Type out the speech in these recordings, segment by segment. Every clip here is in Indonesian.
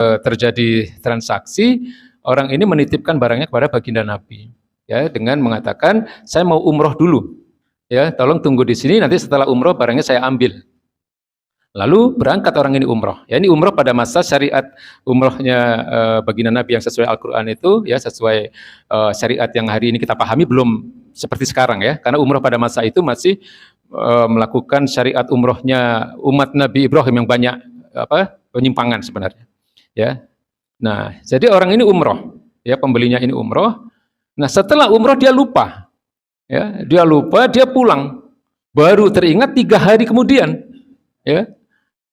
terjadi transaksi, orang ini menitipkan barangnya kepada baginda Nabi, ya, dengan mengatakan saya mau umroh dulu, ya, tolong tunggu di sini, nanti setelah umroh barangnya saya ambil. Lalu berangkat orang ini umroh. Ya, ini umroh pada masa syariat umrohnya baginda Nabi yang sesuai Al-Quran itu, ya, sesuai syariat yang hari ini kita pahami, belum seperti sekarang, ya, karena umroh pada masa itu masih melakukan syariat umrohnya umat Nabi Ibrahim yang banyak penyimpangan sebenarnya, ya. Nah, jadi orang ini umroh, ya, pembelinya ini umroh. Nah, setelah umroh dia lupa, ya, dia pulang, baru teringat 3 hari kemudian, ya.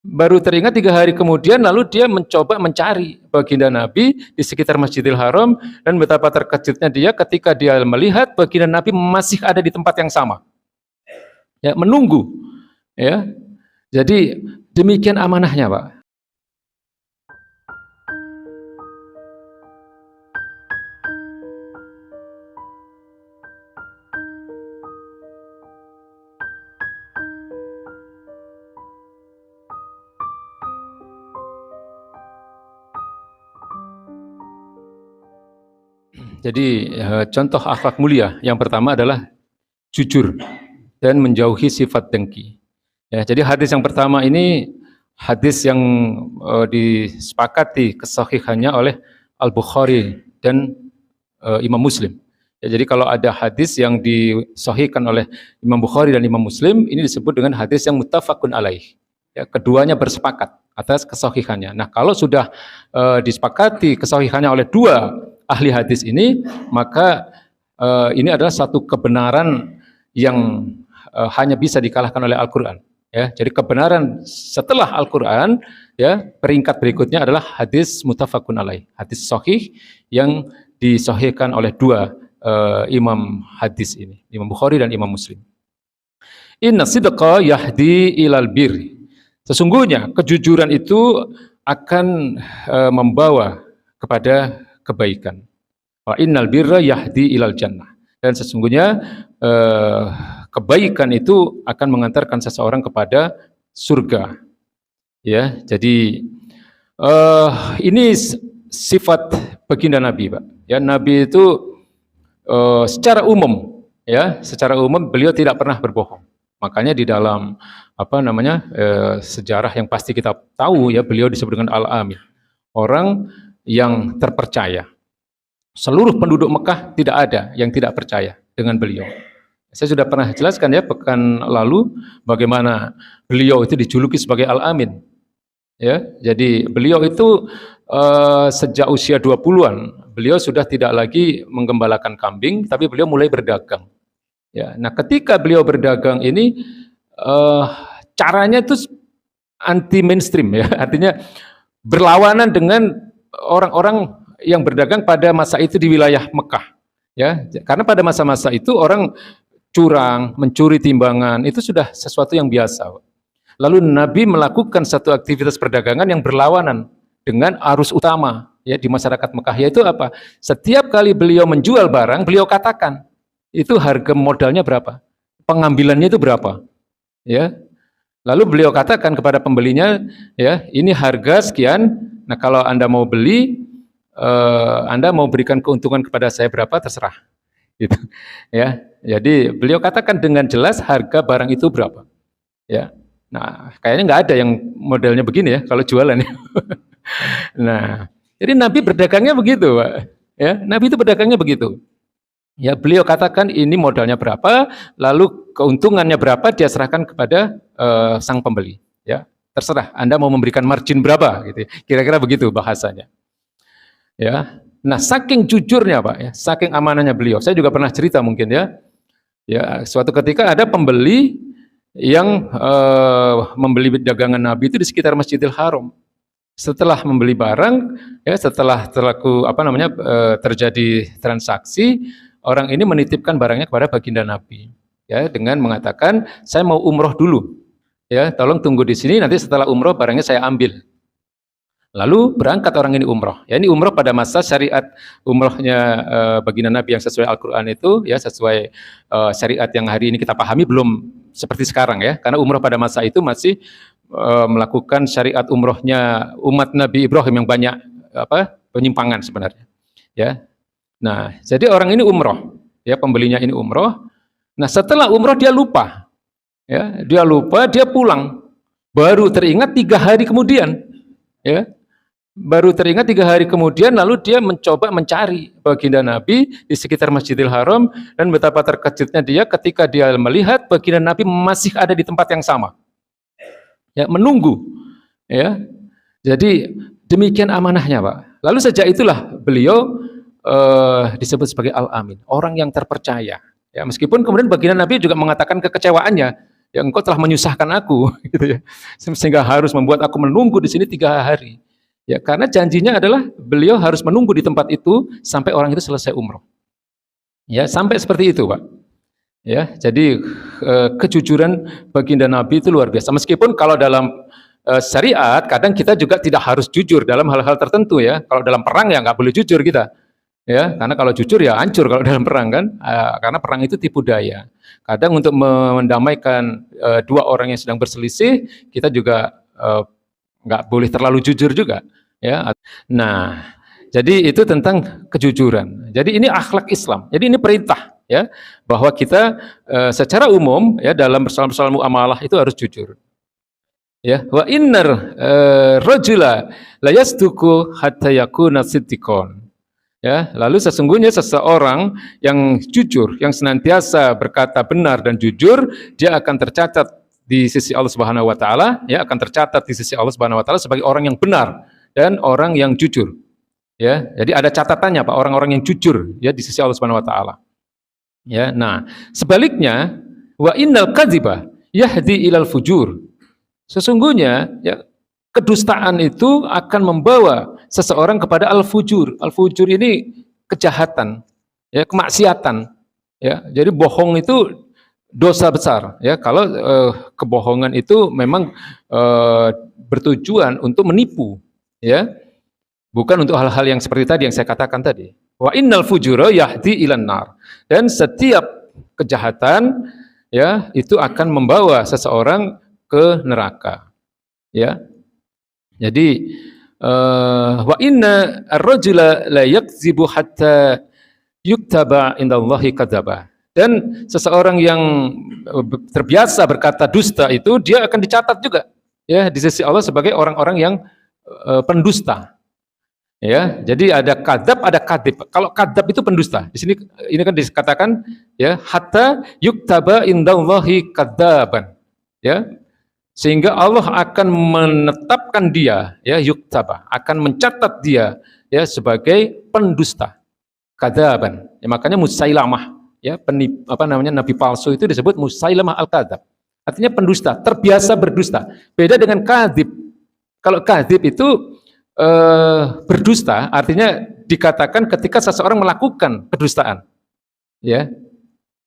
Baru teringat 3 hari kemudian, lalu dia mencoba mencari baginda Nabi di sekitar Masjidil Haram, dan betapa terkejutnya dia ketika dia melihat baginda Nabi masih ada di tempat yang sama, ya, menunggu, ya. Jadi demikian amanahnya, Pak. Jadi contoh akhlak mulia yang pertama adalah jujur dan menjauhi sifat dengki. Ya, jadi hadis yang pertama ini hadis yang disepakati kesahihannya oleh Al-Bukhari dan Imam Muslim. Ya, jadi kalau ada hadis yang disahihkan oleh Imam Bukhari dan Imam Muslim, ini disebut dengan hadis yang muttafaqun alaih. Ya, keduanya bersepakat atas kesahihannya. Nah, kalau sudah disepakati kesahihannya oleh 2 ahli hadis ini, maka ini adalah satu kebenaran yang hanya bisa dikalahkan oleh Al-Quran. Ya, jadi kebenaran setelah Al-Quran, ya, peringkat berikutnya adalah hadis muttafaqun alaih, hadis sahih yang disahihkan oleh 2 imam hadis ini, Imam Bukhari dan Imam Muslim. Inna sidqa yahdi ilal birri. Sesungguhnya kejujuran itu akan membawa kepada kebaikan. Wa innal birra yahdi ilal jannah. Dan sesungguhnya kebaikan itu akan mengantarkan seseorang kepada surga. Ya, jadi ini sifat baginda Nabi, Pak. Ya, Nabi itu secara umum, ya, secara umum beliau tidak pernah berbohong. Makanya di dalam sejarah yang pasti kita tahu, ya, beliau disebut dengan Al-Amin, orang yang terpercaya. Seluruh penduduk Mekah tidak ada yang tidak percaya dengan beliau. Saya sudah pernah jelaskan, ya, pekan lalu bagaimana beliau itu dijuluki sebagai Al-Amin. Ya, jadi beliau itu sejak usia 20-an beliau sudah tidak lagi menggembalakan kambing, tapi beliau mulai berdagang. Ya, nah ketika beliau berdagang ini caranya itu anti mainstream, ya, artinya berlawanan dengan orang-orang yang berdagang pada masa itu di wilayah Mekah, ya, karena pada masa-masa itu orang curang, mencuri timbangan itu sudah sesuatu yang biasa. Lalu Nabi melakukan satu aktivitas perdagangan yang berlawanan dengan arus utama, ya, di masyarakat Mekah, yaitu apa? Setiap kali beliau menjual barang, beliau katakan itu harga modalnya berapa, pengambilannya itu berapa, ya. Lalu beliau katakan kepada pembelinya, ya, ini harga sekian. Nah, kalau Anda mau beli, Anda mau berikan keuntungan kepada saya berapa, terserah. Gitu, ya. Jadi beliau katakan dengan jelas harga barang itu berapa. Ya. Nah, kayaknya nggak ada yang modelnya begini, ya, kalau jualan. Nah, jadi Nabi berdagangnya begitu, Pak. Ya, Nabi itu berdagangnya begitu. Ya, beliau katakan ini modalnya berapa, lalu keuntungannya berapa dia serahkan kepada sang pembeli. Ya, terserah Anda mau memberikan margin berapa, gitu. Kira-kira begitu bahasanya. Ya, nah saking jujurnya, Pak, ya, saking amanahnya beliau. Saya juga pernah cerita mungkin, ya. Ya, suatu ketika ada pembeli yang membeli dagangan Nabi itu di sekitar Masjidil Haram. Setelah membeli barang, ya, setelah terjadi transaksi, orang ini menitipkan barangnya kepada baginda Nabi, ya, dengan mengatakan saya mau umroh dulu, ya, tolong tunggu di sini, nanti setelah umroh barangnya saya ambil. Lalu berangkat orang ini umroh. Ya, ini umroh pada masa syariat umrohnya baginda Nabi yang sesuai Al-Quran itu, ya, sesuai syariat yang hari ini kita pahami, belum seperti sekarang, ya, karena umroh pada masa itu masih melakukan syariat umrohnya umat Nabi Ibrahim yang banyak penyimpangan sebenarnya. Ya. Nah, jadi orang ini umroh, ya pembelinya ini umroh. Nah, setelah umroh dia lupa, ya dia pulang, baru teringat 3 hari kemudian, ya baru teringat 3 hari kemudian, lalu dia mencoba mencari baginda Nabi di sekitar Masjidil Haram, dan betapa terkejutnya dia ketika dia melihat baginda Nabi masih ada di tempat yang sama, ya menunggu, ya. Jadi demikian amanahnya, Pak. Lalu sejak itulah beliau disebut sebagai Al-Amin, orang yang terpercaya. Ya, meskipun kemudian baginda Nabi juga mengatakan kekecewaannya, ya engkau telah menyusahkan aku, gitu ya, sehingga harus membuat aku menunggu di sini 3 hari. Ya, karena janjinya adalah beliau harus menunggu di tempat itu sampai orang itu selesai umroh. Ya, sampai seperti itu, Pak. Ya, jadi kejujuran baginda Nabi itu luar biasa. Meskipun kalau dalam syariat kadang kita juga tidak harus jujur dalam hal-hal tertentu, ya. Kalau dalam perang ya nggak boleh jujur kita. Ya, karena kalau jujur ya hancur kalau dalam perang kan, karena perang itu tipu daya. Kadang untuk mendamaikan 2 orang yang sedang berselisih, kita juga nggak boleh terlalu jujur juga, ya. Nah, jadi itu tentang kejujuran. Jadi ini akhlak Islam. Jadi ini perintah, ya, bahwa kita secara umum, ya, dalam persoalan-persoalan muamalah itu harus jujur. Ya, wa innar rajula la yasduqu hatta yakuna siddiqon. Ya, lalu sesungguhnya seseorang yang jujur, yang senantiasa berkata benar dan jujur, dia akan tercatat di sisi Allah Subhanahu wa taala, ya, akan tercatat di sisi Allah Subhanahu wa taala sebagai orang yang benar dan orang yang jujur. Ya, jadi ada catatannya, Pak, orang-orang yang jujur, ya, di sisi Allah Subhanahu wa taala. Ya, nah, sebaliknya wa innal kadziba yahdi ilal fujur. Sesungguhnya, ya, kedustaan itu akan membawa seseorang kepada al-fujur. Al-fujur ini kejahatan, ya, kemaksiatan, ya. Jadi bohong itu dosa besar, ya. Kalau kebohongan itu memang bertujuan untuk menipu, ya. Bukan untuk hal-hal yang seperti tadi yang saya katakan tadi. Wa innal fujura yahdi ilan nar. Dan setiap kejahatan, ya, itu akan membawa seseorang ke neraka, ya. Jadi wa inna ar-rajula la yakdzibu hatta yuktaba indallahi kadzaba. Dan seseorang yang terbiasa berkata dusta itu dia akan dicatat juga, ya, di sisi Allah sebagai orang-orang yang pendusta. Ya, jadi ada kadzab, ada kadzib. Kalau kadzab itu pendusta. Di sini ini kan dikatakan, ya, hatta yuktaba indallahi kadzaban. Ya, sehingga Allah akan menetapkan dia, ya, yuktaba, akan mencatat dia, ya, sebagai pendusta, kadzaban. Ya, makanya Musailamah, ya, nabi palsu itu disebut Musailamah al-kadzab. Artinya pendusta, terbiasa berdusta. Beda dengan kadzib. Kalau kadzib itu berdusta, artinya dikatakan ketika seseorang melakukan kedustaan, ya,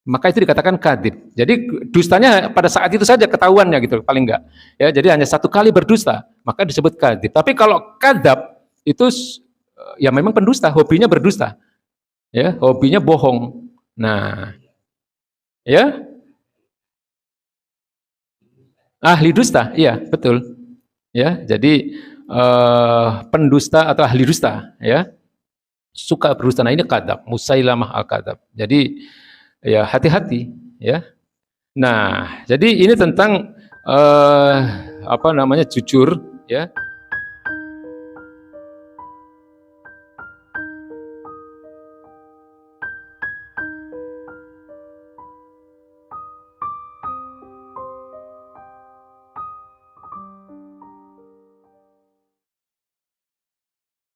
maka itu dikatakan kadzib. Jadi dustanya pada saat itu saja ketahuannya, gitu, paling enggak. Ya, jadi hanya 1 kali berdusta, maka disebut kadzib. Tapi kalau kadzab itu ya memang pendusta, hobinya berdusta. Ya, hobinya bohong. Nah, ya. Ahli dusta, iya, betul. Ya, jadi pendusta atau ahli dusta, ya. Suka berdusta. Nah, ini kadzab, Musailamah al-kadzab. Jadi ya hati-hati, ya. Nah, jadi ini tentang jujur, ya.